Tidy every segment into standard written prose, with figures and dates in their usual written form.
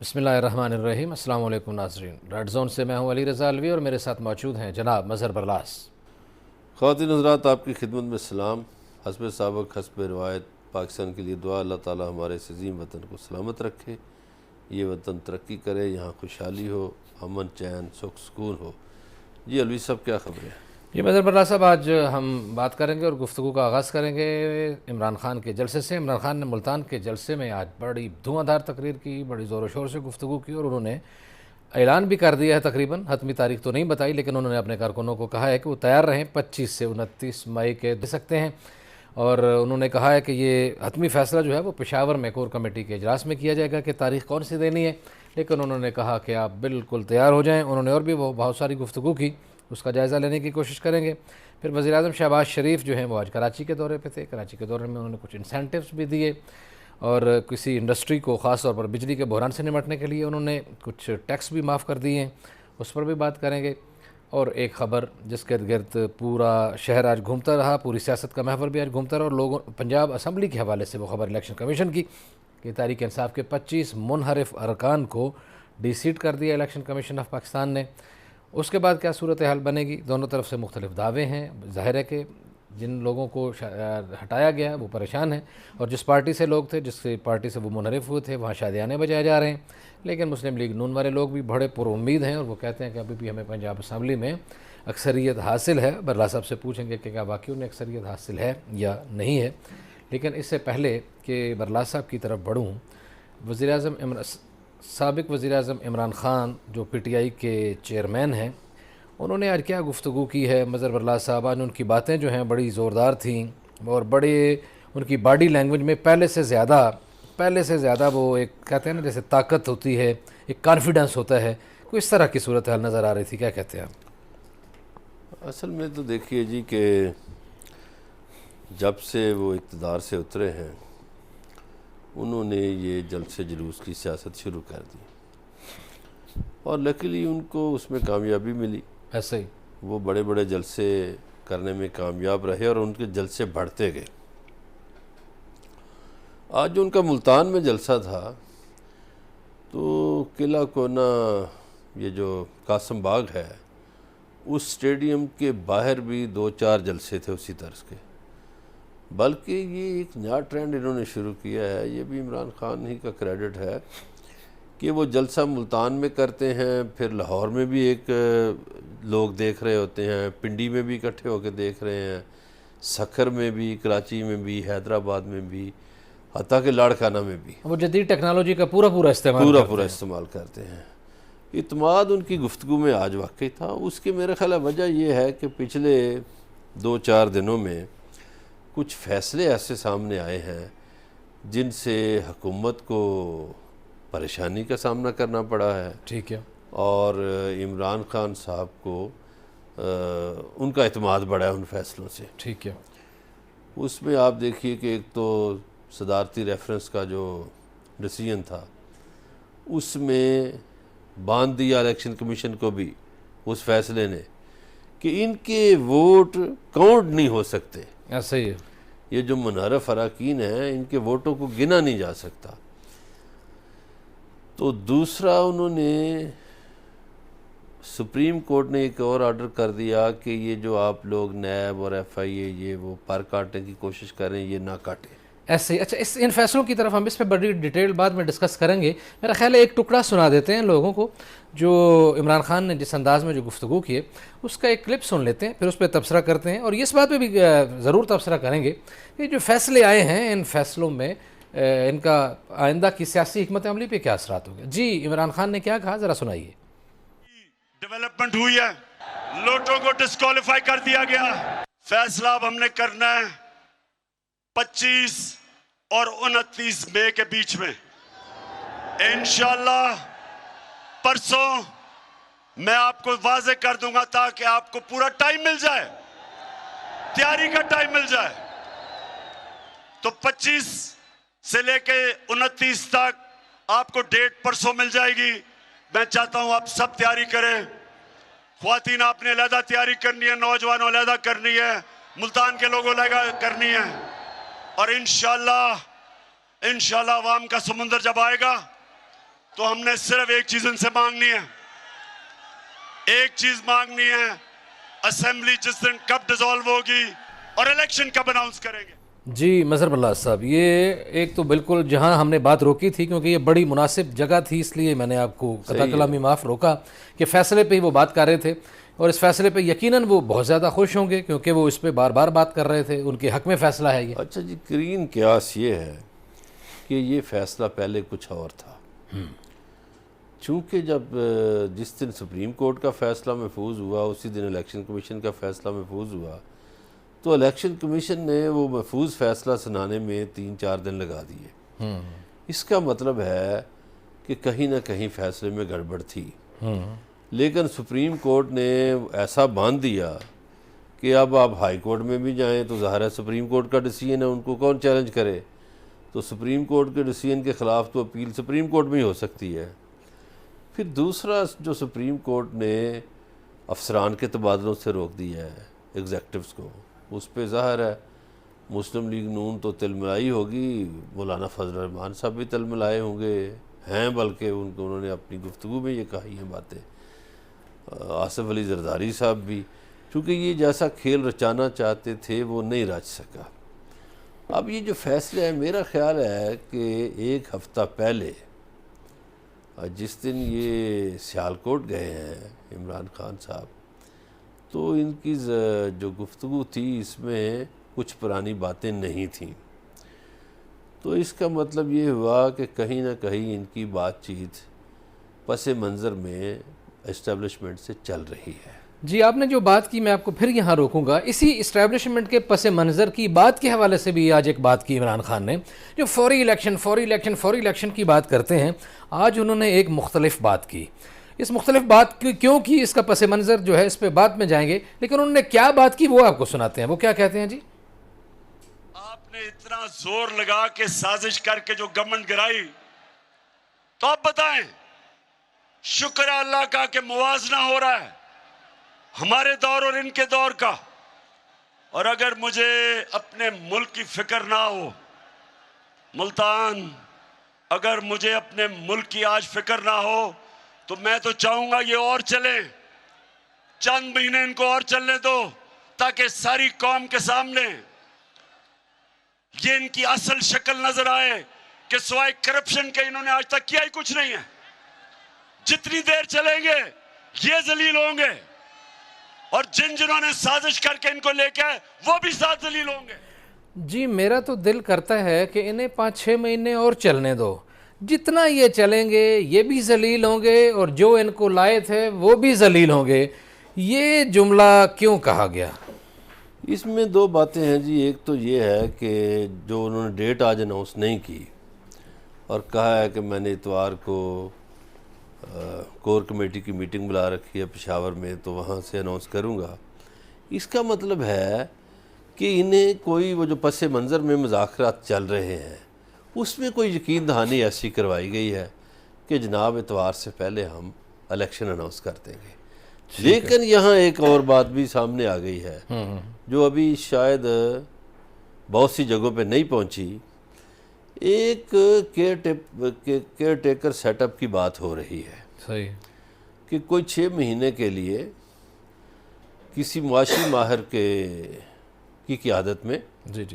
बिस्मिल्लाहिर्रहमानिर्रहीम। अस्सलाम वालेकुम नाज़रीन। रेड जोन से मैं हूं अली रज़ा अलवी और मेरे साथ मौजूद हैं जनाब मज़हर बरलास। ख़वातीन हज़रात, आपकी खिदमत में सलाम। हस्ब साबक हस्ब रिवायत पाकिस्तान के लिए दुआ, अल्लाह ताला हमारे इस अज़ीम वतन को सलामत रखे, ये वतन तरक्की करे, यहाँ खुशहाली हो, अमन चैन सुख सुकून हो। जी अलवी साहब, क्या खबर है? जी मज़हर बरलास साहब, आज हम बात करेंगे और गुफ्तगू का आगाज़ करेंगे इमरान खान के जलसे से। इमरान खान ने मुल्तान के जलसे में आज बड़ी धुआंधार तकरीर की, बड़ी ज़ोर शोर से गुफ्तगू की और उन्होंने ऐलान भी कर दिया है, तकरीबन हतमी तारीख तो नहीं बताई, लेकिन उन्होंने अपने कारकुनों को कहा है कि वो तैयार रहें, 25 से 29 मई के दे सकते हैं। और उन्होंने कहा है कि ये हतमी फ़ैसला जो है वो पेशावर में कोर कमेटी के इजलास में किया जाएगा कि तारीख़ कौन सी देनी है, लेकिन उन्होंने कहा कि आप बिल्कुल तैयार हो जाएँ। उन्होंने और भी वो बहुत सारी गुफ्तगू की, उसका जायज़ा लेने की कोशिश करेंगे। फिर वज़ीर-ए-आज़म शहबाज शरीफ जो हैं वो आज कराची के दौरे पे थे। कराची के दौरे में उन्होंने कुछ इंसेंटिव्स भी दिए और किसी इंडस्ट्री को ख़ास तौर पर बिजली के बहरान से निपटने के लिए उन्होंने कुछ टैक्स भी माफ़ कर दिए हैं, उस पर भी बात करेंगे। और एक ख़बर जिसके इर्द-गिर्द पूरा शहर आज घूमता रहा, पूरी सियासत का महवर भी आज घूमता रहा, और लोगों पंजाब असम्बली के हवाले से वो ख़बर इलेक्शन कमीशन की कि तहरीक इंसाफ के 25 मुनहरिफ अरकान को डी-सीट कर दिया इलेक्शन कमीशन ऑफ पाकिस्तान ने। उसके बाद क्या सूरत हाल बनेगी, दोनों तरफ से मुख्तलिफ दावे हैं। ज़ाहिर है कि जिन लोगों को हटाया गया वो परेशान हैं, और जिस पार्टी से लोग थे, जिस पार्टी से वो मुनहरिफ हुए थे, वहाँ शादियाने बजाए जा रहे हैं। लेकिन मुस्लिम लीग नून वाले लोग भी बड़े पुरुम्मीद हैं और वो कहते हैं कि अभी भी हमें पंजाब असम्बली में अक्सरियत हासिल है। बरला साहब से पूछेंगे कि क्या वाकई उन्हें अक्सरियत हासिल है या नहीं है। लेकिन इससे पहले कि बरला साहब की तरफ बढ़ूँ, वज़ीर-ए-आज़म साबिक़ वज़ीर-ए-आज़म इमरान खान जो PTI के चेयरमैन हैं, उन्होंने आज क्या गुफ्तगू की है मज़हर बरलास साहब। आज उनकी बातें जो हैं बड़ी ज़ोरदार थीं और बड़े उनकी बॉडी लैंग्वेज में पहले से ज़्यादा वो एक कहते हैं ना, जैसे ताकत होती है, एक कॉन्फिडेंस होता है, कोई इस तरह की सूरत हाल नज़र आ रही थी। क्या कहते हैं आप? असल में तो देखिए जी कि जब से वो इक़्तिदार से उतरे हैं, उन्होंने ये जलसे जुलूस की सियासत शुरू कर दी और लकीली उनको उसमें कामयाबी मिली। ऐसे ही वो बड़े बड़े जलसे करने में कामयाब रहे और उनके जलसे बढ़ते गए। आज जो उनका मुल्तान में जलसा था, तो किला कोना, ये जो कासम बाग है, उस स्टेडियम के बाहर भी 2-4 जलसे थे उसी तर्ज के। बल्कि ये एक नया ट्रेंड इन्होंने शुरू किया है, ये भी इमरान खान ही का क्रेडिट है कि वो जलसा मुल्तान में करते हैं, फिर लाहौर में भी एक लोग देख रहे होते हैं, पिंडी में भी इकट्ठे होकर देख रहे हैं, सखर में भी, कराची में भी, हैदराबाद में भी, हत्ता के लाड़काना में भी वो जदीद टेक्नोलॉजी का पूरा इस्तेमाल करते हैं। इत्माद उनकी गुफ्तगू में आज वाकई था। उसकी मेरे ख्याल वजह यह है कि पिछले 2-4 दिनों में कुछ फ़ैसले ऐसे सामने आए हैं जिनसे हुकूमत को परेशानी का सामना करना पड़ा है। ठीक है। और इमरान खान साहब को उनका इत्माद बढ़ा है उन फैसलों से। ठीक है। उसमें आप देखिए कि एक तो सदारती रेफरेंस का जो डिसीजन था, उसमें बांध दिया इलेक्शन कमीशन को भी उस फैसले ने कि इनके वोट काउंट नहीं हो सकते। ऐसा ही है। ये जो मुनहरफ अरकान हैं, इनके वोटों को गिना नहीं जा सकता। तो दूसरा, उन्होंने सुप्रीम कोर्ट ने एक और ऑर्डर कर दिया कि ये जो आप लोग नैब और FIA ये वो पर काटने की कोशिश करें, ये ना काटें। ऐसे ही। अच्छा, इन फैसलों की तरफ हम इस पर बड़ी डिटेल बाद में डिस्कस करेंगे। मेरा ख्याल है एक टुकड़ा सुना देते हैं लोगों को, जो इमरान खान ने जिस अंदाज में जो गुफ्तगू की है उसका एक क्लिप सुन लेते हैं, फिर उस पर तबसरा करते हैं। और इस बात पे भी ज़रूर तबसरा करेंगे कि जो फैसले आए हैं, इन फैसलों में इनका आइंदा की सियासी हिकमत अमली पे क्या असरात होंगे। जी, इमरान खान ने क्या कहा, ज़रा सुनाइए। डेवलपमेंट हुई है, लोटों को डिस्क्वालीफाई कर दिया गया। फैसला अब हमने करना है 25 और 29 मई के बीच में। इंशाल्लाह परसों मैं आपको वाजे कर दूंगा ताकि आपको पूरा टाइम मिल जाए, तैयारी का टाइम मिल जाए। तो 25 से लेके 29 तक आपको डेट परसों मिल जाएगी। मैं चाहता हूं आप सब तैयारी करें। ख्वातीन आपने अलहदा तैयारी करनी है, नौजवानों अलहदा करनी है, मुल्तान के लोगों अलहदा करनी है। और इंशाल्लाह अवाम का समुंदर जब आएगा तो हमने सिर्फ एक चीज उनसे मांगनी है, एक चीज मांगनी है, असेंबली जिस दिन कब डिसॉल्व होगी और इलेक्शन कब अनाउंस करेंगे। जी मजहर बल्ला साहब, ये एक तो बिल्कुल जहां हमने बात रोकी थी, क्योंकि ये बड़ी मुनासिब जगह थी, इसलिए मैंने आपको कथा कलामी माफ़ रोका कि फ़ैसले पे ही वो बात कर रहे थे, और इस फैसले पे यकीनन वो बहुत ज़्यादा खुश होंगे क्योंकि वो इस पे बार बार बात कर रहे थे, उनके हक में फ़ैसला है ये। अच्छा जी, करीन क्यास ये है कि ये फ़ैसला पहले कुछ और था, चूँकि जब जिस दिन सुप्रीम कोर्ट का फ़ैसला महफूज हुआ उसी दिन इलेक्शन कमीशन का फ़ैसला महफूज हुआ, तो इलेक्शन कमीशन ने वो महफूज फ़ैसला सुनाने में 3-4 दिन लगा दिए। इसका मतलब है कि कहीं ना कहीं फ़ैसले में गड़बड़ थी, लेकिन सुप्रीम कोर्ट ने ऐसा बांध दिया कि अब आप हाई कोर्ट में भी जाएं तो ज़ाहिर है सुप्रीम कोर्ट का डिसीजन है, उनको कौन चैलेंज करे। तो सुप्रीम कोर्ट के डिसीजन के ख़िलाफ़ तो अपील सुप्रीम कोर्ट में ही हो सकती है। फिर दूसरा जो सुप्रीम कोर्ट ने अफसरान के तबादलों से रोक दिया है एग्जेक्टिव्स को, उस पर ज़ाहिर है मुस्लिम लीग नून तो तिलमिलाई होगी, मौलाना फजल रहमान साहब भी तिलमिलाए होंगे हैं, बल्कि उन्होंने अपनी गुफ्तगू में ये कही हैं बातें, आसिफ अली जरदारी साहब भी, चूँकि ये जैसा खेल रचाना चाहते थे वो नहीं रच सका। अब ये जो फैसले है, मेरा ख्याल है कि एक हफ़्ता पहले जिस दिन ये सियालकोट गए हैं इमरान खान साहब, तो इनकी जो गुफ्तगू थी इसमें कुछ पुरानी बातें नहीं थीं, तो इसका मतलब ये हुआ कि कहीं ना कहीं इनकी बातचीत पस मंज़र में एस्टेब्लिशमेंट से चल रही है। जी, आपने जो बात की मैं आपको फिर यहाँ रोकूंगा, इसी इस्टेब्लिशमेंट के पस मंज़र की बात के हवाले से भी आज एक बात की इमरान खान ने, जो फौरी इलेक्शन की बात करते हैं। आज उन्होंने एक मुख्तलिफ बात की, इस मुख्तलिफ बात क्यों की, इसका पस मंज़र जो है इस पर बाद में जाएंगे, लेकिन उन्होंने क्या बात की वो आपको सुनाते हैं। वो क्या कहते हैं जी? आपने इतना जोर लगा के साजिश करके जो गवर्नमेंट गिराई, तो आप बताएं, शुक्र है अल्लाह का कि मुवाजना हो रहा है हमारे दौर और इनके दौर का। और अगर मुझे अपने मुल्क की फिक्र ना हो मुल्तान, अगर मुझे अपने मुल्क की आज फिक्र ना हो, तो मैं तो चाहूंगा ये और चले, चंद महीने इनको और चलने दो, ताकि सारी कौम के सामने ये इनकी असल शक्ल नजर आए कि सिवाय करप्शन के इन्होंने आज तक किया ही कुछ नहीं है। जितनी देर चलेंगे ये जलील होंगे, और जिन्होंने साजिश करके इनको लेके वो भी साथ जलील होंगे। जी, मेरा तो दिल करता है कि इन्हें 5-6 महीने और चलने दो, जितना ये चलेंगे ये भी जलील होंगे और जो इनको लाए थे वो भी जलील होंगे। ये जुमला क्यों कहा गया? इसमें दो बातें हैं जी। एक तो ये है कि जो उन्होंने डेट आज अनाउंस नहीं की और कहा है कि मैंने इतवार को कोर कमेटी की मीटिंग बुला रखी है पेशावर में, तो वहाँ से अनाउंस करूँगा। इसका मतलब है कि इन्हें कोई वो जो पस मंज़र में मुज़ाकरात चल रहे हैं उसमें कोई यकीन दहानी ऐसी करवाई गई है कि जनाब इतवार से पहले हम इलेक्शन अनाउंस कर देंगे। लेकिन यहाँ एक और बात भी सामने आ गई है जो अभी शायद बहुत सी जगहों पे नहीं पहुँची। एक केयर टेकर सेटअप की बात हो रही है। सही कि कोई 6 महीने के लिए किसी मुआशी माहिर की क़यादत में जी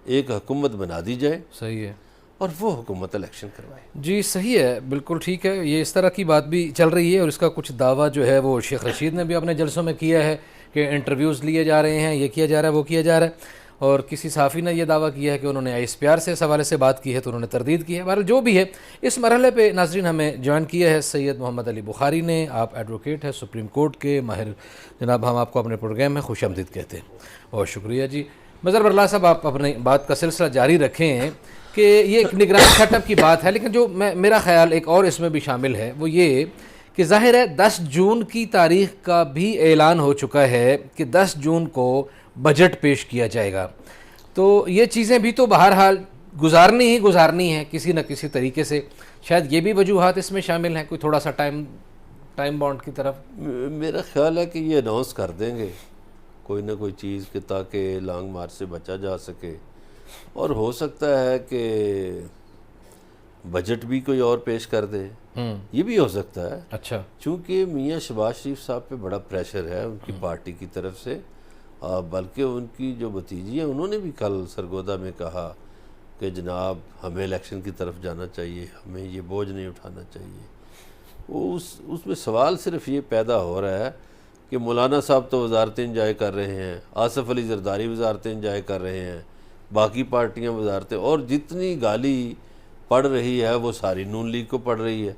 एक हुकूमत बना दी जाए। सही है। और वो हुकूमत इलेक्शन करवाए। जी सही है, बिल्कुल ठीक है। ये इस तरह की बात भी चल रही है और इसका कुछ दावा जो है वो शेख रशीद ने भी अपने जलसों में किया है कि इंटरव्यूज़ लिए जा रहे हैं, ये किया जा रहा है, वो किया जा रहा है। और किसी सहाफ़ी ने यह दावा किया है कि उन्होंने ISPR से इस हवाले से बात की है, तो उन्होंने तरदीद की है। बहरहाल जो भी है, इस मरहले पे नाज़रीन हमें ज्वाइन किया है सैयद मोहम्मद अली बुखारी ने। आप एडवोकेट हैं, सुप्रीम कोर्ट के माहिर। जनाब, हम आपको अपने प्रोग्राम में खुशामदीद कहते हैं। बहुत शुक्रिया जी। मज़हर बल्ला साहब, आप अपनी बात का सिलसिला जारी रखें कि ये एक निगरान सेटअप की बात है, लेकिन जो मेरा ख्याल एक और इसमें भी शामिल है वो ये कि ज़ाहिर है 10 जून की तारीख़ का भी ऐलान हो चुका है कि 10 जून को बजट पेश किया जाएगा। तो ये चीज़ें भी तो बहरहाल गुजारनी है किसी न किसी तरीके से। शायद ये भी वजूहात इसमें शामिल हैं, कोई थोड़ा सा टाइम बाउंड की तरफ। मेरा ख्याल है कि ये अनाउंस कर देंगे कोई ना कोई चीज़ के, ताकि लॉन्ग मार्च से बचा जा सके। और हो सकता है कि बजट भी कोई और पेश कर दे, ये भी हो सकता है। अच्छा, चूँकि मियाँ शहबाज शरीफ साहब पे बड़ा प्रेशर है उनकी पार्टी की तरफ से, बल्कि उनकी जो भतीजी है उन्होंने भी कल सरगोदा में कहा कि जनाब हमें इलेक्शन की तरफ जाना चाहिए, हमें ये बोझ नहीं उठाना चाहिए। वो उसमें सवाल सिर्फ ये पैदा हो रहा है कि मौलाना साहब तो वजारतें इंजॉय कर रहे हैं, आसफ़ अली ज़रदारी वजारतें इंजॉय कर रहे हैं, बाकी पार्टियां वजारतें, और जितनी गाली पड़ रही है वो सारी नून लीग को पड़ रही है।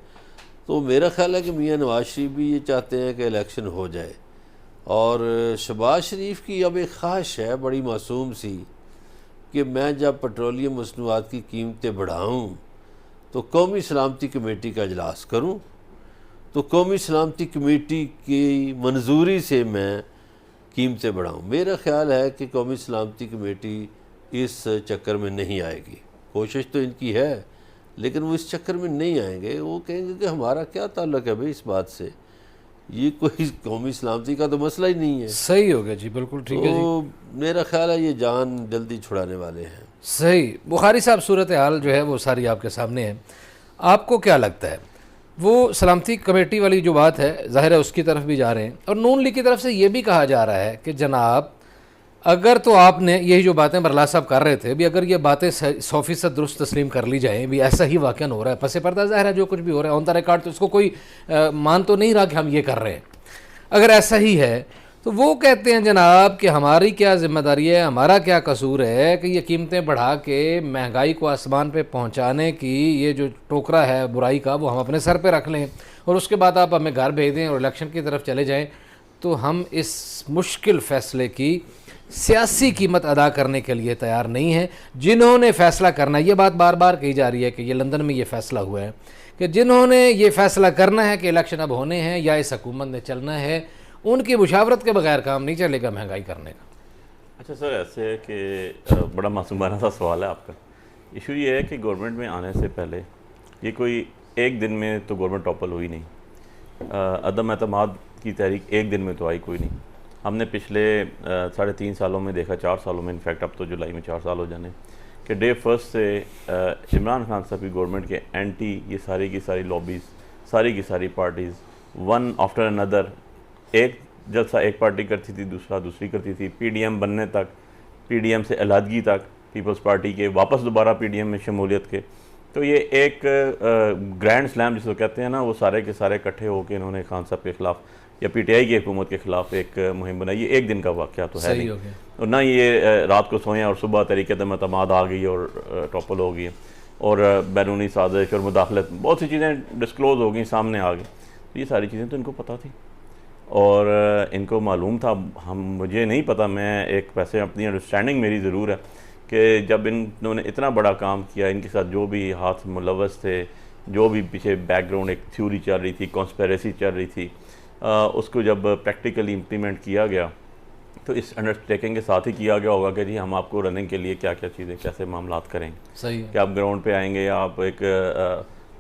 तो मेरा ख्याल है कि मियाँ नवाज शरीफ भी ये चाहते हैं कि इलेक्शन हो जाए, और शहबाज शरीफ की अब एक ख्वाहिश है बड़ी मासूम सी कि मैं जब पेट्रोलियम मसनूआत की कीमतें बढ़ाऊँ तो कौमी सलामती कमेटी का इजलास करूँ, तो कौमी सलामती कमेटी की मंजूरी से मैं कीमतें बढ़ाऊँ। मेरा ख्याल है कि कौमी सलामती कमेटी इस चक्कर में नहीं आएगी। कोशिश तो इनकी है लेकिन वो इस चक्कर में नहीं आएंगे। वो कहेंगे कि हमारा क्या ताल्लुक़ है भाई इस बात से, ये कोई कौमी सलामती का तो मसला ही नहीं है। सही हो गया जी, बिल्कुल ठीक है जी। तो मेरा ख्याल है ये जान जल्दी छुड़ाने वाले हैं। सही। बुखारी साहब, सूरत हाल जो है वो सारी आपके सामने है, आपको क्या लगता है? वो सलामती कमेटी वाली जो बात है ज़ाहिर है उसकी तरफ भी जा रहे हैं, और नून लीग की तरफ से ये भी कहा जा रहा है कि जनाब अगर तो आपने यही जो बातें बरलास साहब कर रहे थे भी, अगर ये बातें 100% दुरुस्त तस्लीम कर ली जाएँ भी, ऐसा ही वाक़या हो रहा है, पसे पर्दा ज़ाहिर है जो कुछ भी हो रहा है ऑन द रिकॉर्ड, तो इसको कोई मान तो नहीं रहा कि हम ये कर रहे हैं, अगर ऐसा ही है तो वो कहते हैं जनाब कि हमारी क्या ज़िम्मेदारी है, हमारा क्या कसूर है कि ये कीमतें बढ़ा के महंगाई को आसमान पे पहुंचाने की ये जो टोकरा है बुराई का वो हम अपने सर पे रख लें, और उसके बाद आप हमें घर भेज दें और इलेक्शन की तरफ चले जाएं, तो हम इस मुश्किल फ़ैसले की सियासी कीमत अदा करने के लिए तैयार नहीं है। जिन्होंने फ़ैसला करना है, ये बात बार बार कही जा रही है कि ये लंदन में ये फ़ैसला हुआ है कि जिन्होंने ये फ़ैसला करना है कि इलेक्शन अब होने हैं या इस हुकूमत ने चलना है, उनकी मुशावरत के बगैर काम नहीं चलेगा महंगाई करने का। अच्छा सर, ऐसे है कि बड़ा मासूमाना सा सवाल है आपका। इशू ये है कि गवर्नमेंट में आने से पहले ये कोई एक दिन में तो गवर्नमेंट टॉपल हुई नहीं, अदम एतमाद की तहरीक एक दिन में तो आई कोई नहीं। हमने पिछले 3.5 सालों में देखा, 4 सालों में, इनफैक्ट अब तो जुलाई में 4 साल हो जाने, कि डे फर्स्ट से इमरान खान साहब की गवर्नमेंट के एंटी ये सारी की सारी लॉबीज़, सारी की सारी पार्टीज़ वन आफ्टर अनदर, एक जलसा एक पार्टी करती थी, दूसरा दूसरी करती थी, पीडीएम बनने तक, पीडीएम से अलहदगी तक, पीपल्स पार्टी के वापस दोबारा पीडीएम में शमूलियत के। तो ये एक ग्रैंड स्लैम जिसको कहते हैं ना, वो सारे के सारे इकट्ठे होकर इन्होंने खान साहब के ख़िलाफ़ या पीटीआई की हुकूमत के ख़िलाफ़ एक मुहिम बनाई। ये एक दिन का वाक़या तो है नहीं, और ना ये रात को सोएं और सुबह तरीके तमाद आ गई और टॉपल हो गई, और बैरूनी साजिश और मुदाखलत, बहुत सी चीज़ें डिस्क्लोज़ हो गई, सामने आ गई। तो ये सारी चीज़ें तो इनको पता थी और इनको मालूम था। मुझे नहीं पता, मैं एक वैसे अपनी अंडरस्टैंडिंग मेरी ज़रूर है कि जब इन्होंने इतना बड़ा काम किया, इनके साथ जो भी हाथ मुलव्वस थे, जो भी पीछे बैकग्राउंड एक थ्योरी चल रही थी, कॉन्स्पिरेसी चल रही थी, उसको जब प्रैक्टिकली इम्प्लीमेंट किया गया तो इस अंडरटेकिंग के साथ ही किया गया होगा कि जी हम आपको रनिंग के लिए क्या क्या चीज़ें, कैसे मामलात करेंगे। सही है कि आप ग्राउंड पे आएंगे या आप एक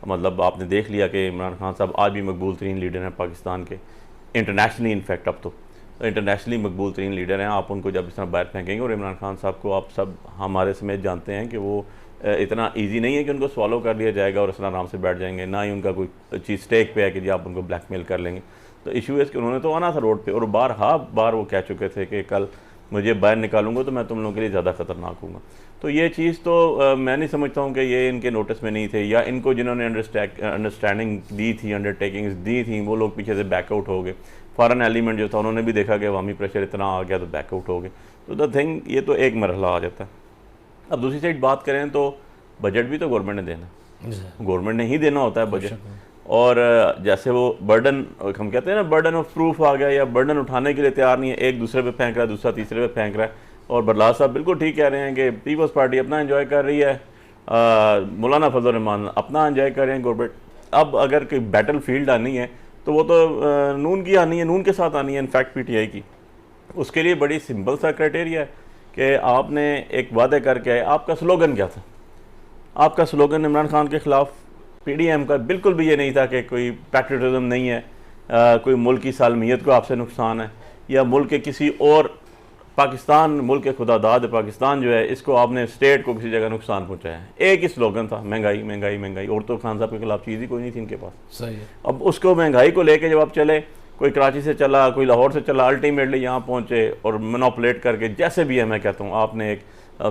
मतलब आपने देख लिया कि इमरान खान साहब आज भी मकबूल तरीन लीडर हैं पाकिस्तान के, इंटरनेशनली इनफैक्ट अब तो इंटरनेशनली मकबूल तरीन लीडर हैं। आप उनको जब इस तरह बाहर फेंकेंगे, और इमरान खान साहब को आप सब हमारे समेत जानते हैं कि वो इतना ईजी नहीं है कि उनको स्वॉलो कर लिया जाएगा और इस तरह आराम से बैठ जाएंगे, ना ही उनका कोई चीज़ स्टेक पे है कि जी आप उनको ब्लैकमेल कर लेंगे। तो इशू है कि उन्होंने तो आना था रोड पे, और बार वो कह चुके थे कि कल मुझे बाहर निकालूंगा तो मैं तुम लोगों के लिए ज़्यादा ख़तरनाक हूँगा। तो ये चीज़ तो मैं नहीं समझता हूँ कि ये इनके नोटिस में नहीं थे, या इनको जिन्होंने अंडरस्टैंडिंग दी थी, अंडरटेकिंग्स दी थी, वो लोग पीछे से बैकआउट हो गए। फॉरेन एलिमेंट जो था उन्होंने भी देखा कि अवामी प्रेशर इतना आ गया तो बैकआउट हो गए। तो द थिंग, ये तो एक मरहला आ जाता है। अब दूसरी साइड बात करें तो बजट भी तो गवर्नमेंट ने देना, गवर्नमेंट ने ही देना होता है बजट। और जैसे वो बर्डन हम कहते हैं ना, बर्डन ऑफ प्रूफ आ गया, या बर्डन उठाने के लिए तैयार नहीं है, एक दूसरे पे फेंक रहा है, दूसरा तीसरे पे फेंक रहा है। और बरलास साहब बिल्कुल ठीक कह रहे हैं कि पीपल्स पार्टी अपना एंजॉय कर रही है, मौलाना फजल रहमान अपना एंजॉय कर रहे हैं, गवर्नमेंट। अब अगर कोई बैटल फील्ड आनी है तो वो तो नून की आनी है, नून के साथ आनी है, इनफैक्ट पीटीआई की। उसके लिए बड़ी सिंपल सा क्राइटेरिया है कि आपने एक वादे करके आए। आपका स्लोगन क्या था? आपका स्लोगन इमरान खान के ख़िलाफ़ पीडीएम का बिल्कुल भी ये नहीं था कि कोई पैट्रियटिज्म नहीं है, कोई मुल्क की सालमियत को आपसे नुकसान है, या मुल्क के किसी और पाकिस्तान मुल्क खुदादाद है, पाकिस्तान जो है इसको आपने स्टेट को किसी जगह नुकसान पहुंचाया है। एक ही स्लोगन था, महंगाई महंगाई महंगाई, और तो खान साहब के खिलाफ चीज़ ही कोई नहीं थी इनके पास। सही है। अब उसको महंगाई को लेके जब आप चले, कोई कराची से चला, कोई लाहौर से चला, अल्टीमेटली यहाँ पहुँचे और मोनोपलेट करके, जैसे भी है मैं कहता हूँ आपने एक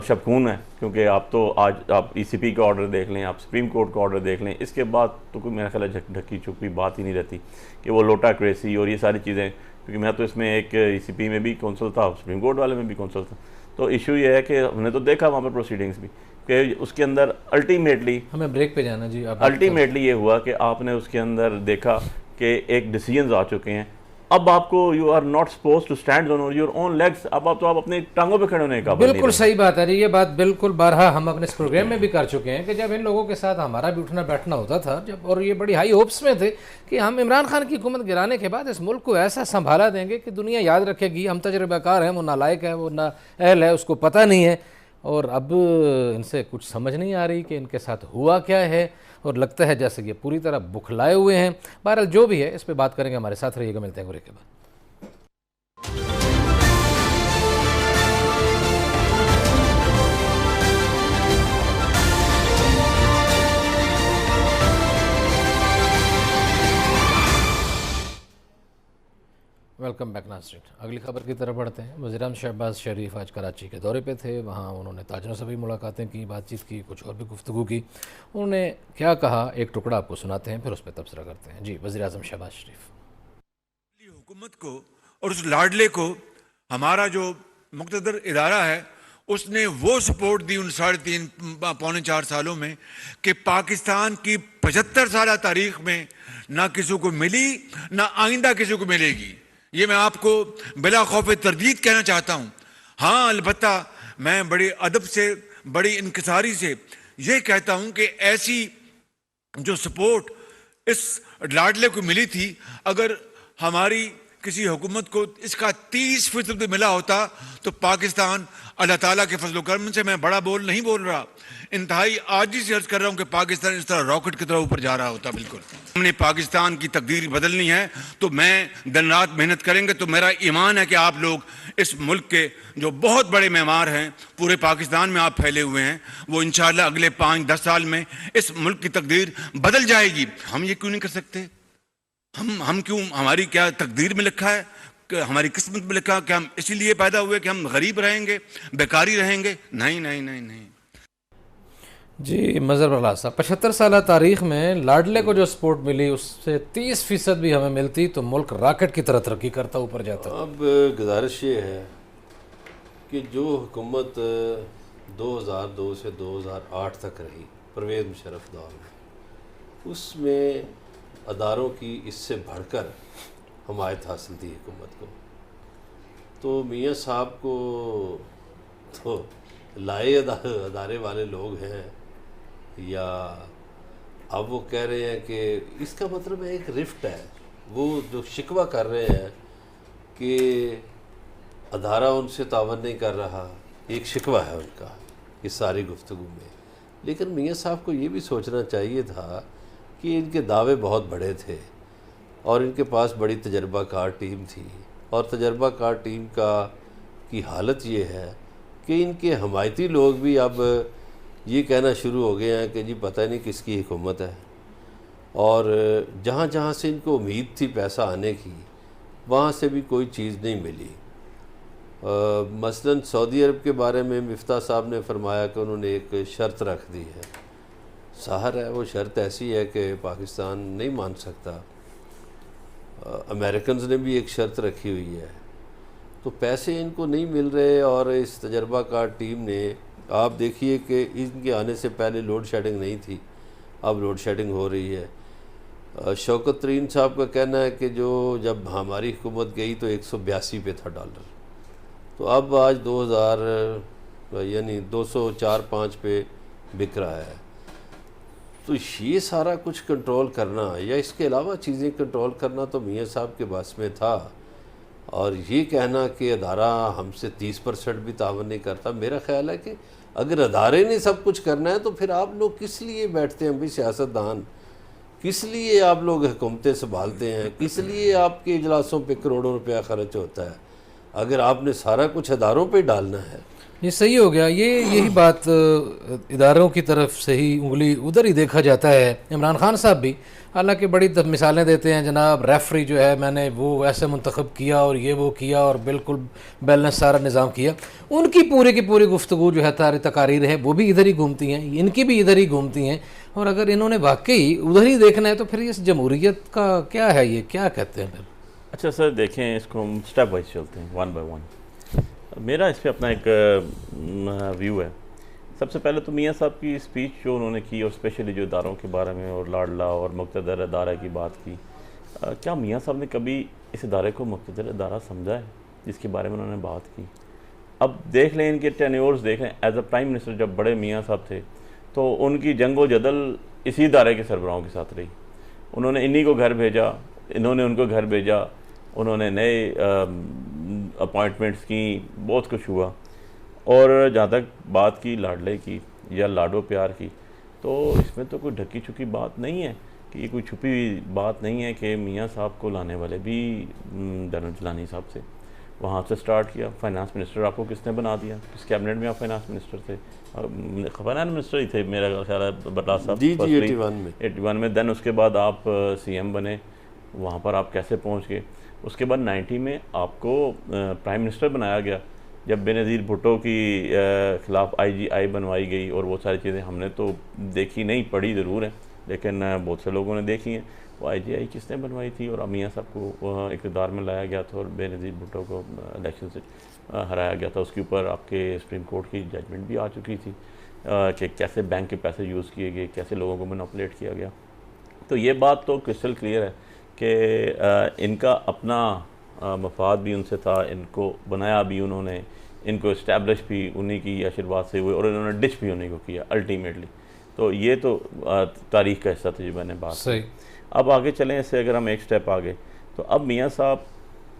शबखून है, क्योंकि आप तो आज आप ECP का ऑर्डर देख लें, आप सुप्रीम कोर्ट का ऑर्डर देख लें, इसके बाद तो कोई मेरा ख्याल है ढकी छुपी बात ही नहीं रहती कि वो लोटा क्रेसी और ये सारी चीज़ें, क्योंकि मैं तो इसमें एक ECP में भी कौंसल था, सुप्रीम कोर्ट वाले में भी कौंसल था। तो इशू ये है कि हमने तो देखा वहाँ पर प्रोसीडिंग्स भी कि उसके अंदर अल्टीमेटली, हमें ब्रेक पे जाना जी। अल्टीमेटली ये हुआ कि आपने उसके अंदर देखा कि एक डिसीजंस आ चुके हैं। अब आपको you are not suppose to stand on your own legs. अब आप तो आप अपने टांगों पे खड़े होने का बिल्कुल सही बात है जी। ये बात बिल्कुल बारहा हम अपने इस प्रोग्राम में भी कर चुके हैं कि जब इन लोगों के साथ हमारा भी उठना बैठना होता था जब, और ये बड़ी हाई होप्स में थे कि हम इमरान खान की हुकूमत गिराने के बाद इस मुल्क को ऐसा संभाला देंगे कि दुनिया याद रखेगी हम तजर्बाकार हैं, वो नालायक है, वो नाअहल है, उसको पता नहीं है। और अब इनसे कुछ समझ नहीं आ रही कि इनके साथ हुआ क्या है, और लगता है जैसे कि पूरी तरह बुखलाए हुए हैं। बहरहाल जो भी है इस पर बात करेंगे, हमारे साथ रहिएगा, मिलते हैं ब्रेक के बाद। वेलकम बैक नाज़रीन। अगली खबर की तरफ बढ़ते हैं। वज़ीर-ए-आज़म शहबाज शरीफ आज कराची के दौरे पे थे, वहाँ उन्होंने ताजरों से भी मुलाकातें की, बातचीत की, कुछ और भी गुफ्तगू की। उन्होंने क्या कहा एक टुकड़ा आपको सुनाते हैं, फिर उस पर तबसरा करते हैं। जी, वज़ीर-ए-आज़म शहबाज शरीफ। हुकूमत को और उस लाडले को हमारा जो मुक़्तदर इदारा है उसने वो सपोर्ट दी उन 3.5 पौने 4 सालों में कि पाकिस्तान की 75 साल तारीख में ना किसी को मिली ना आइंदा किसी को मिलेगी। ये मैं आपको बिला खौफ तरदीद कहना चाहता हूँ। हाँ, अलबत्ता मैं बड़े अदब से, बड़ी इनकिसारी से ये कहता हूँ कि ऐसी जो सपोर्ट इस लाडले को मिली थी, अगर हमारी किसी हुकूमत को इसका 30% मिला होता तो पाकिस्तान अल्लाह ताला के फजल करम से, मैं बड़ा बोल नहीं बोल रहा, इंतहाई आजी से अर्ज कर रहा हूं कि पाकिस्तान इस तरह रॉकेट की तरह ऊपर जा रहा होता। बिल्कुल हमने पाकिस्तान की तकदीर बदलनी है तो मैं दिन रात मेहनत करेंगे। तो मेरा ईमान है कि आप लोग इस मुल्क के जो बहुत बड़े मेमार हैं, पूरे पाकिस्तान में आप फैले हुए हैं, वो इंशाअल्लाह अगले 5-10 साल में इस मुल्क की तकदीर बदल जाएगी। हम ये क्यों नहीं कर सकते? हम क्यों, हमारी क्या तकदीर में लिखा है, हमारी किस्मत में लिखा है कि हम इसीलिए पैदा हुए कि हम गरीब रहेंगे, बेकारी रहेंगे? नहीं नहीं नहीं नहीं। जी, मज़हर प्रहलाद साहब, 75 साल तारीख में लाडले को जो सपोर्ट मिली उससे 30% भी हमें मिलती तो मुल्क रॉकेट की तरह तरक्की करता, ऊपर जाता। अब गुजारिश ये है कि जो हुकूमत 2002 से 2008 तक रही परवेज़ मुशर्रफ दौर में, उसमें अदारों की इससे बढ़कर हमायत हासिल थी हुकूमत को। तो मियाँ साहब को तो लाए अदारे वाले लोग हैं, या अब वो कह रहे हैं कि इसका मतलब है एक रिफ्ट है। वो जो शिकवा कर रहे हैं कि अदारा उनसे तावन नहीं कर रहा, एक शिकवा है उनका इस सारी गुफ्तगू में। लेकिन मियाँ साहब को ये भी सोचना चाहिए था कि इनके दावे बहुत बड़े थे और इनके पास बड़ी तजर्बाकार टीम थी, और तजर्बाकार टीम की हालत ये है कि इनके हमायती लोग भी अब ये कहना शुरू हो गए हैं कि जी पता नहीं किसकी हुकूमत है, और जहाँ जहाँ से इनको उम्मीद थी पैसा आने की, वहाँ से भी कोई चीज़ नहीं मिली। मसलन सऊदी अरब के बारे में मिफ्ता साहब ने फरमाया कि उन्होंने एक शर्त रख दी है। ज़ाहिर है वो शर्त ऐसी है कि पाकिस्तान नहीं मान सकता। अमेरिकन्स ने भी एक शर्त रखी हुई है। तो पैसे इनको नहीं मिल रहे, और इस तजर्बाकार टीम ने, आप देखिए कि इनके आने से पहले लोड शेडिंग नहीं थी, अब लोड शेडिंग हो रही है। शौकत तरीन साहब का कहना है कि जो जब हमारी हुकूमत गई तो 182 पे था डॉलर, तो अब आज 2000 यानी 204-5 पे बिक रहा है। तो ये सारा कुछ कंट्रोल करना या इसके अलावा चीज़ें कंट्रोल करना तो मियाँ साहब के बस में था, और ये कहना कि अदारा हमसे 30% भी तावन नहीं करता, मेरा ख्याल है कि अगर अदारे ने सब कुछ करना है तो फिर आप लोग किस लिए बैठते हैं भाई सियासतदान? किस लिए आप लोग हुकूमतें संभालते हैं? किस लिए आपके इजलासों पे करोड़ों रुपया खर्च होता है? अगर आपने सारा कुछ इदारों पे डालना है, ये सही हो गया। ये यही बात इदारों की तरफ से ही उंगली उधर ही देखा जाता है। इमरान खान साहब भी हालांकि बड़ी मिसालें देते हैं, जनाब रेफरी जो है मैंने वो ऐसे मुंतखब किया और ये वो किया और बिल्कुल बैलेंस सारा निज़ाम किया। उनकी की पूरी गुफ्तगू जो है तकारीर है वो भी इधर ही घूमती हैं, इनकी भी इधर ही घूमती हैं। और अगर इन्होंने वाकई उधर ही देखना है तो फिर इस जमहूरियत का क्या है, ये क्या कहते हैं फिर? अच्छा सर, देखें इसको हम स्टेप वाइज चलते हैं, वन बाय वन। मेरा इस पर अपना एक व्यू है। सबसे पहले तो मियाँ साहब की स्पीच जो उन्होंने की, और स्पेशली जो इदारों के बारे में और लाडला और मुक़्तदर इदारा की बात की, क्या मियाँ साहब ने कभी इस इदारे को मुक़्तदर इदारा समझा है जिसके बारे में उन्होंने बात की? अब देख लें इनके टेन्योर्स देख लें। एज अ प्राइम मिनिस्टर जब बड़े मियाँ साहब थे तो उनकी जंगो जदल इसी इदारे के सरबराहों के साथ रही। उन्होंने इन्हीं को घर भेजा, इन्होंने उनको घर भेजा, उन्होंने नए अपॉइंटमेंट्स की, बहुत कुछ हुआ। और जहाँ तक बात की लाडले की या लाडो प्यार की, तो इसमें तो कोई ढकी छुपी बात नहीं है कि ये कोई छुपी हुई बात नहीं है कि मियाँ साहब को लाने वाले भी जनरल जिलानी साहब से वहाँ से स्टार्ट किया। फाइनेंस मिनिस्टर आपको किसने बना दिया? किस कैबिनेट में आप फाइनेंस मिनिस्टर थे? फाइनेंस मिनिस्टर ही थे मेरा ख्याल है बटला साहब जी 81 में। देन उसके बाद आप CM बने, वहाँ पर आप कैसे पहुँच गए? उसके बाद 90 में आपको प्राइम मिनिस्टर बनाया गया जब बेनज़ीर भुट्टो की ख़िलाफ़ IGI बनवाई गई। और वो सारी चीज़ें हमने तो देखी नहीं, पढ़ी ज़रूर है, लेकिन बहुत से लोगों ने देखी हैं। वो IGI किसने बनवाई थी? और मियाँ साहब को इक़्तिदार में लाया गया था और बेनज़ीर भुट्टो को इलेक्शन से हराया गया था। उसके ऊपर आपके सुप्रीम कोर्ट की जजमेंट भी आ चुकी थी कि कैसे बैंक के पैसे यूज़ किए गए, कैसे लोगों को मैनिपुलेट किया गया। तो ये बात तो क्रिस्टल क्लियर है कि इनका अपना मफाद भी उनसे था, इनको बनाया भी उन्होंने, इनको इस्टेब्लिश भी उन्हीं की आशीर्वाद से हुए और इन्होंने डिच भी उन्हीं को किया अल्टीमेटली। तो ये तो तारीख़ का हिस्सा था जो मैंने बात सही। अब आगे चलें, इससे अगर हम एक स्टेप आगे, तो अब मियाँ साहब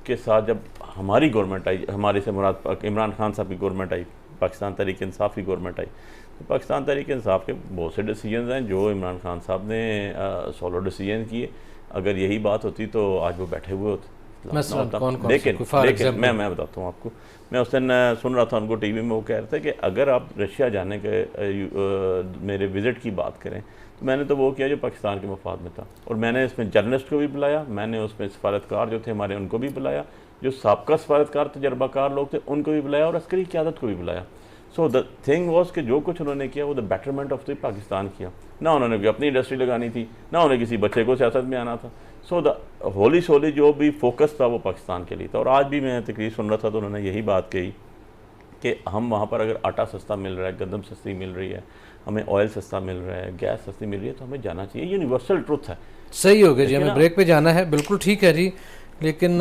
के साथ जब हमारी गवर्नमेंट आई, हमारे से मुराद इमरान खान साहब की गवर्नमेंट आई, पाकिस्तान तहरीक इंसाफ की गवर्नमेंट आई, तो पाकिस्तान तहरीक इंसाफ के बहुत से डिसीजन हैं जो इमरान खान साहब ने सोलो डिसीजन किए। अगर यही बात होती तो आज वो बैठे हुए होते। लेकिन मैं बताता हूँ आपको, मैं उस दिन सुन रहा था उनको टीवी में, वो कह रहे थे कि अगर आप रशिया जाने के मेरे विज़िट की बात करें तो मैंने तो वो किया जो पाकिस्तान के मफाद में था। और मैंने इसमें जर्नलिस्ट को भी बुलाया, मैंने उसमें सफारतकार जो थे हमारे उनको भी बुलाया, जो साबका सफारतकार तजर्बाकार लोग थे उनको भी बुलाया, और अस्करी क़यादत को भी बुलाया। सो द थिंग वॉज कि जो कुछ उन्होंने किया वो the betterment of the Pakistan किया। ना उन्होंने कोई अपनी इंडस्ट्री लगानी थी, ना उन्हें किसी बच्चे को सियासत में आना था। सो द होली सोली जो भी फोकस था वो पाकिस्तान के लिए था। और आज भी मैं तकरीर सुन रहा था तो उन्होंने यही बात कही कि हम वहाँ पर अगर आटा सस्ता मिल रहा है, गंदम सस्ती मिल रही है, हमें ऑयल सस्ता मिल रहा है, गैस सस्ती मिल रही है, तो हमें जाना चाहिए। यूनिवर्सल ट्रुथ है। सही हो गया जी, हमें ब्रेक पे जाना है, बिल्कुल ठीक है जी। लेकिन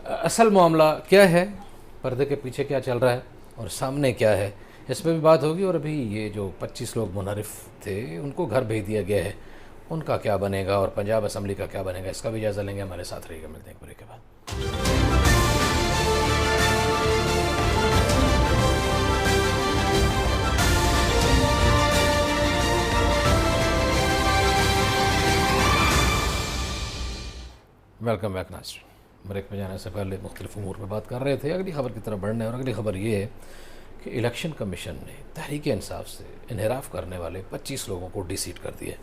असल मामला क्या है, पर्दे के पीछे क्या चल रहा है और सामने क्या है, इस पर भी बात होगी। और अभी ये जो 25 लोग मुनहरिफ थे उनको घर भेज दिया गया है, उनका क्या बनेगा और पंजाब असम्बली का क्या बनेगा, इसका भी जायज़ा लेंगे। हमारे साथ रहिएगा, मिलते हैं ब्रेक के बाद। वेलकम बैक नाज़रीन। ब्रेक में जाने से पहले मुख्तलिफ उमूर पर बात कर रहे थे। अगली खबर की तरफ बढ़ने और अगली खबर ये है कि इलेक्शन कमीशन ने तहरीक इंसाफ से इनहराफ करने वाले 25 लोगों को डिसीट कर दिया।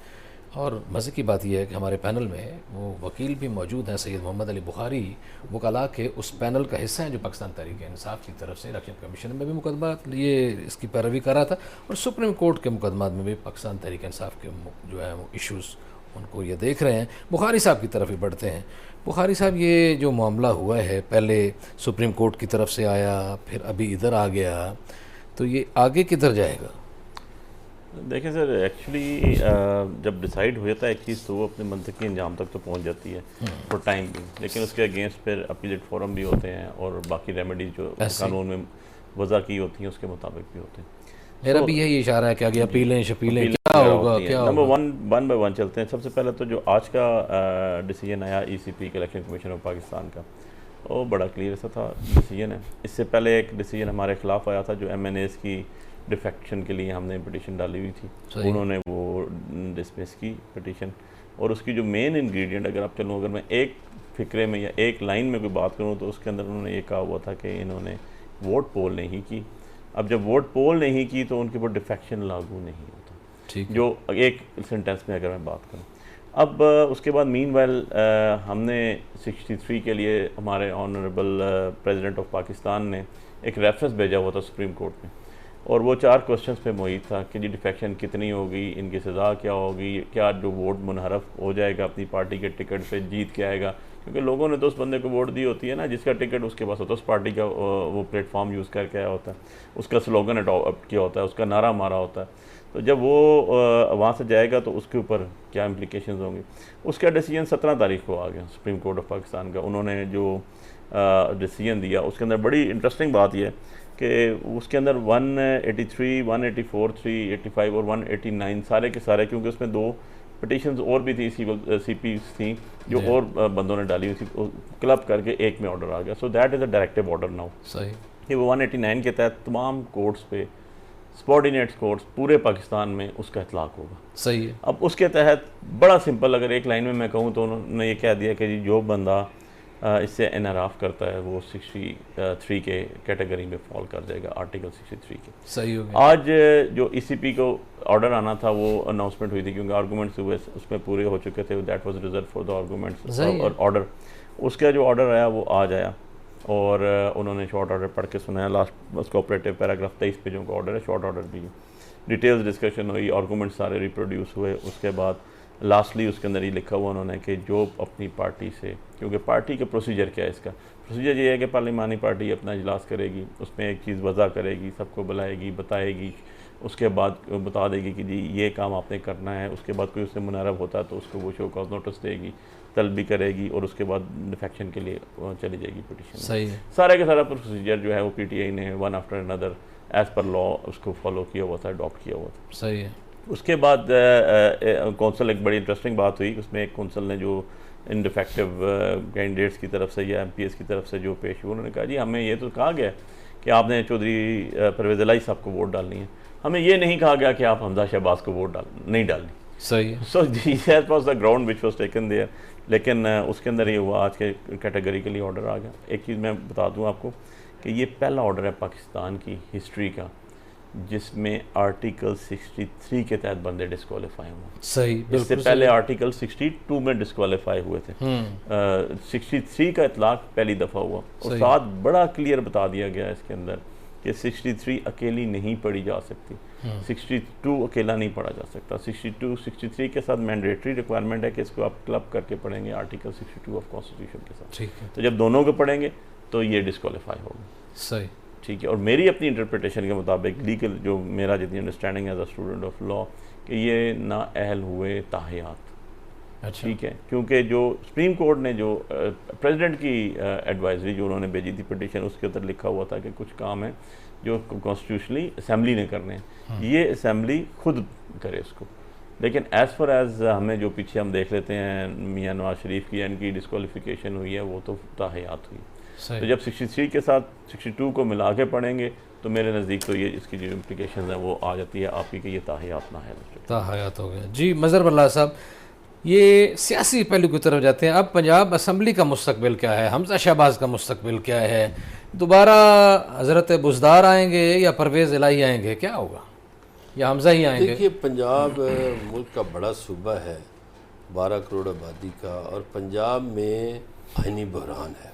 और मज़े की बात यह है कि हमारे पैनल में वो वकील भी मौजूद हैं, सैयद मोहम्मद अली बुखारी वकला के उस पैनल का हिस्सा हैं जो पाकिस्तान तहरीक इंसाफ की तरफ से इलेक्शन कमीशन में भी मुकदमा ये इसकी पैरवी कर रहा था, और सुप्रीम कोर्ट के मुकदमात में भी पाकिस्तान तहरीक इंसाफ के जो है वो इशूज़ उनको ये देख रहे हैं। बुखारी साहब की तरफ ही बढ़ते हैं। बुखारी साहब, ये जो मामला हुआ है पहले सुप्रीम कोर्ट की तरफ से आया, फिर अभी इधर आ गया, तो ये आगे किधर जाएगा? देखें सर, एक्चुअली जब डिसाइड हो जाता है एक चीज़ तो वो अपने मंतकी अंजाम तक तो पहुंच जाती है फॉर टाइम भी, लेकिन उसके अगेंस्ट फिर अपीलेट फोरम भी होते हैं और बाकी रेमेडीज जो कानून में वज़ा की होती हैं उसके मुताबिक भी होते हैं। मेरा भी यही इशारा है कि आगे अपीलें शपीलें क्या होगा, क्या नंबर वन बाय वन चलते हैं। सबसे पहले तो जो आज का डिसीजन आया ECP के इलेक्शन कमीशन ऑफ पाकिस्तान का, वो बड़ा क्लियर सा था डिसीजन है। इससे पहले एक डिसीजन हमारे खिलाफ आया था जो MNAs की डिफेक्शन के लिए हमने पिटीशन डाली हुई थी, उन्होंने वो डिसमिस की पिटीशन। और उसकी जो मेन इंग्रेडिएंट अगर आप चलूँ, अगर मैं एक फिक्रे में या एक लाइन में कोई बात करूँ तो उसके अंदर उन्होंने ये कहा हुआ था कि इन्होंने वोट पोल नहीं की। अब जब वोट पोल नहीं की तो उनके ऊपर डिफेक्शन लागू नहीं होता, ठीक, जो एक सेंटेंस में अगर मैं बात करूँ। अब उसके बाद मीनवाइल हमने 63 के लिए हमारे ऑनरेबल प्रेसिडेंट ऑफ पाकिस्तान ने एक रेफरेंस भेजा हुआ था सुप्रीम कोर्ट में, और वो 4 क्वेश्चंस पे मुहित था कि जी डिफेक्शन कितनी होगी, इनकी सज़ा क्या होगी, क्या जो वोट मुनहरफ हो जाएगा अपनी पार्टी के टिकट पे जीत के आएगा, क्योंकि लोगों ने तो उस बंदे को वोट दी होती है ना जिसका टिकट उसके पास होता है, उस पार्टी का वो प्लेटफॉर्म यूज़ करके आया होता है, उसका स्लोगन अडॉप्ट किया होता है, उसका नारा मारा होता है। तो जब वो वहाँ से जाएगा तो उसके ऊपर क्या इम्प्लिकेशंस होंगी। उसका डिसीजन 17 तारीख को आ गया सुप्रीम कोर्ट ऑफ पाकिस्तान का। उन्होंने जो डिसीजन दिया उसके अंदर बड़ी इंटरेस्टिंग बात यह है कि उसके अंदर 183, 184, 385 और 189 सारे के सारे, क्योंकि उसमें 2 पिटिशंस और भी थी, CPs थी जो और बंदों ने डाली हुई थी, क्लब करके एक में ऑर्डर आ गया। So that is a directive order now. सही, कि वो 189 के तहत तमाम कोर्ट्स पे सबॉर्डिनेट्स कोर्ट्स पूरे पाकिस्तान में उसका इतलाक़ होगा। सही है। अब उसके तहत बड़ा सिंपल, अगर एक लाइन में मैं कहूँ तो उन्होंने ये कह दिया कि जी जो बंदा इससे एनआरआफ करता है वो 63 के कैटेगरी में फॉल कर जाएगा, आर्टिकल 63 के। सही हो गया। आज जो ECP को ऑर्डर आना था वो अनाउंसमेंट हुई थी, क्योंकि आर्गूमेंट्स हुए उसमें पूरे हो चुके थे, that was reserve for the arguments और ऑर्डर। उसका जो ऑर्डर आया वो आज आया और उन्होंने शॉर्ट ऑर्डर पढ़ के सुनाया। लास्ट उसका ऑपरेटिव पैराग्राफ 23 पेजों का ऑर्डर है, शॉर्ट ऑर्डर भी है, डिटेल्स डिस्कशन हुई, आर्गूमेंट सारे रिप्रोड्यूस हुए। उसके बाद लास्टली उसके अंदर ये लिखा हुआ उन्होंने कि जो अपनी पार्टी से, क्योंकि पार्टी का प्रोसीजर क्या है, इसका प्रोसीजर ये है कि पार्लिमानी पार्टी अपना इजलास करेगी, उसमें एक चीज़ वज़ा करेगी, सबको बुलाएगी, बताएगी, उसके बाद बता देगी कि जी ये काम आपने करना है। उसके बाद कोई उससे मुनारब होता है तो उसको वो शो कॉज नोटिस देगी, तलबी करेगी और उसके बाद डिफेक्शन के लिए चली जाएगी पिटीशन। सही है। सारे का सारा प्रोसीजर जो है वो PTI ने one after another as per law उसको फॉलो किया हुआ था, अडॉप्ट किया हुआ था। सही है। उसके बाद कौंसल, एक बड़ी इंटरेस्टिंग बात हुई उसमें, एक कौंसल ने जो इनडिफेक्टिव कैंडिडेट्स की तरफ से या MPs की तरफ से जो पेश हुआ, उन्होंने कहा जी हमें ये तो कहा गया कि आपने चौधरी परवेज़ इलाही साहब को वोट डालनी है, हमें ये नहीं कहा गया कि आप हमजा शहबाज को वोट नहीं डालनी। सही है। So that was the ground which was taken there. लेकिन उसके अंदर ये हुआ, आज के कैटेगरी के लिए ऑर्डर आ गया। एक चीज़ मैं बता दूं आपको कि ये पहला ऑर्डर है पाकिस्तान की हिस्ट्री का जिसमें आर्टिकल 63 के तहत बंदे डिस्क्वालीफाई हुए। सही, इससे पहले आर्टिकल 62 में डिस्क्वालीफाई हुए थे। 63 का इतलाक पहली दफ़ा हुआ और साथ बड़ा क्लियर बता दिया गया इसके अंदर कि 63 अकेली नहीं पढ़ी जा सकती, 62 अकेला नहीं पढ़ा जा सकता। 63 के साथ मैंडेटरी रिक्वायरमेंट है कि इसको आप क्लब करके पढ़ेंगे आर्टिकल 62 ऑफ कॉन्स्टिट्यूशन के साथ। ठीक है। तो जब दोनों को पढ़ेंगे तो ये डिस्क्वालीफाई होगा। सही, ठीक है। और मेरी अपनी इंटरप्रिटेशन के मुताबिक, लीगल जो मेरा जितनी understanding as a student of law, कि ये नाअहल हुए ताहियात। अच्छा, ठीक है, क्योंकि जो सुप्रीम कोर्ट ने जो प्रेसिडेंट की एडवाइजरी जो उन्होंने भेजी थी पिटीशन, उसके अंदर लिखा हुआ था कि कुछ काम है जो कॉन्स्टिट्यूशनली असेंबली ने करने हैं, ये असेंबली खुद करे उसको। लेकिन एज़ फार एज़ हमें जो पीछे हम देख लेते हैं मियाँ नवाज शरीफ की, इनकी डिस्क्वालिफिकेशन हुई है, वो तो ताहियात हुई। तो जब 63 के साथ 62 को मिला के पढ़ेंगे तो मेरे नज़दीक तो ये इसकी जो इम्प्लिकेशन है वो आ जाती है आपकी कि ये ताहियात ना है, ताहियात हो गया। जी मज़हर बल्ला साहब, ये सियासी पहलू की तरफ जाते हैं। अब पंजाब असम्बली का मुस्तकबिल क्या है, हमजा शहबाज का मुस्तकबिल क्या है, दोबारा हज़रत बुज़दार आएंगे या परवेज़ इलाही आएंगे, क्या होगा, या हमजा ही आएंगे? देखिए, पंजाब मुल्क का बड़ा सूबा है, 12 करोड़ आबादी का, और पंजाब में आइनी बहरान है।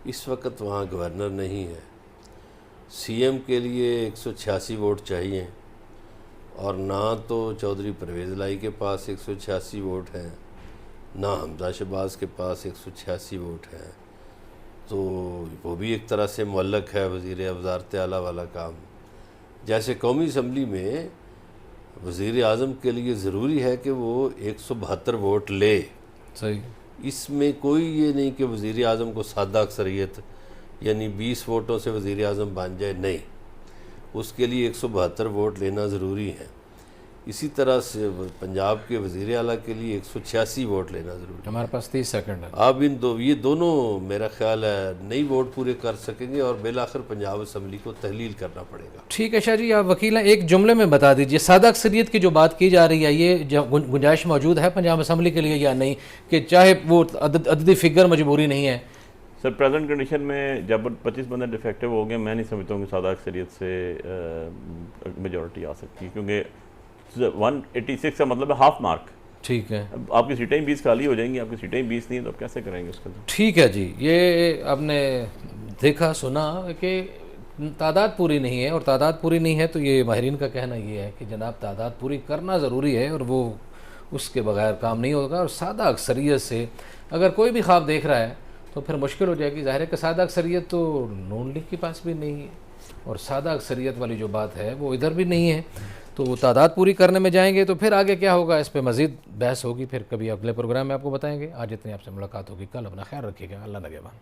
इस वक्त वहाँ गवर्नर नहीं है, CM के लिए 186 वोट चाहिए और ना तो चौधरी परवेज़ इलाही के पास 186 वोट हैं, ना हमजा शहबाज के पास 186 वोट हैं। तो वो भी एक तरह से मुअल्लक है वज़ीर वज़ारत आला वाला काम। जैसे कौमी असम्बली में वज़ीर आज़म के लिए ज़रूरी है कि वो 172 वोट ले। सही, इसमें कोई ये नहीं कि वज़ीर आज़म को सादा अक्सरियत यानी 20 वोटों से वज़ीर आज़म बन जाए, नहीं, उसके लिए 172 वोट लेना ज़रूरी है। इसी तरह से पंजाब के वज़ीर आला के लिए 186 वोट लेना ज़रूरी है। हमारे पास 30 सेकंड है। आप ये दोनों मेरा ख्याल है नहीं वोट पूरे कर सकेंगे और बिलाखिर पंजाब असम्बली को तहलील करना पड़ेगा। ठीक है शाह जी, आप वकील हैं, एक जुमले में बता दीजिए सादा अक्सरियत की जो बात की जा रही है, ये गुंजाइश मौजूद है पंजाब असम्बली के लिए या नहीं, कि चाहे वो अददी फिगर मजबूरी नहीं है? सर प्रेजेंट कंडीशन में जब 25 बंदे डिफेक्टिव हो गए, मैं नहीं समझता हूँ कि सादा अक्सरियत से मेजॉरिटी आ सकती है, क्योंकि 186 का मतलब है हाफ मार्क। ठीक है, अब आपकी सीटें 20 खाली हो जाएंगी, आपकी सीटें 20 नहीं है तो आप कैसे करेंगे उसका? ठीक है जी, ये आपने देखा सुना कि तादाद पूरी नहीं है, और तादाद पूरी नहीं है तो ये माहिरीन का कहना ये है कि जनाब तादाद पूरी करना ज़रूरी है और वो उसके बगैर काम नहीं होगा। और सादा अक्सरियत से अगर कोई भी ख्वाब देख रहा है तो फिर मुश्किल हो जाएगी। ज़ाहिर है कि सादा अक्सरियत तो नून लीग के पास भी नहीं है, और सादा अक्सरियत वाली जो बात है वो इधर भी नहीं है, तो वो तादाद पूरी करने में जाएंगे तो फिर आगे क्या होगा, इस पर मज़ीद बहस होगी, फिर कभी अगले प्रोग्राम में आपको बताएंगे। आज इतनी आपसे मुलाकात होगी, कल अपना ख्याल रखिएगा। अल्लाह नगहबान।